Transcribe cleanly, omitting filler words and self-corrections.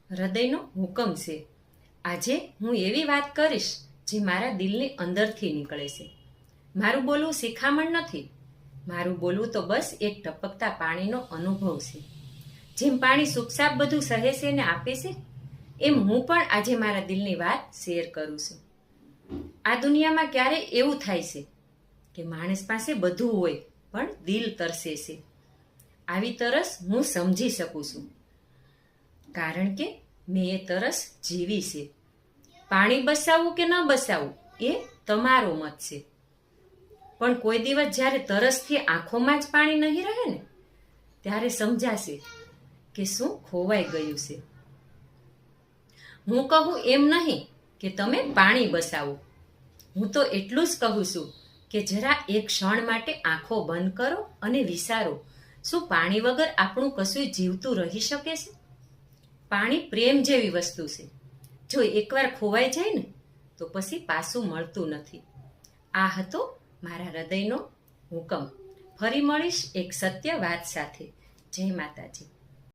હૃદયનો હુકમ છે. આજે હું એવી વાત કરીશ જે મારા દિલની અંદરથી નીકળે છે. મારું બોલવું શિખામણ નથી, મારું બોલવું તો બસ એક ટપકતા પાણીનો અનુભવ છે. જેમ પાણી સુપસાપ બધું સહે છે ને આપે છે, એમ હું પણ આજે મારા દિલની વાત શેર કરું છું. આ દુનિયામાં ક્યારે એવું થાય છે કે માણસ પાસે બધું હોય પણ દિલ તરસે છે. આવી તરસ હું સમજી શકું છું, કારણ કે મેં એ તરસ જીવી છે. પાણી બસાવવું કે ન બસાવવું એ તમારો મત છે, પણ કોઈ દિવસ જ્યારે તરસથી આંખોમાં જ પાણી નહીં રહે ને, ત્યારે સમજાશે કે શું ખોવાઈ ગયું છે. હું કહું એમ નહીં કે તમે પાણી બસાવો, હું તો એટલું જ કહું છું કે જરા એક ક્ષણ માટે આંખો બંધ કરો અને વિચારો, શું પાણી વગર આપણું કશું જીવતું રહી શકે છે? પાણી પ્રેમ જેવી વસ્તુ છે. જો એકવાર ખોવાઈ જાય ને તો પછી પાછું મળતું નથી. આ હતો મારા હૃદયનો હુકમ. ફરી મળીશ એક સત્ય વાત સાથે. જય માતાજી.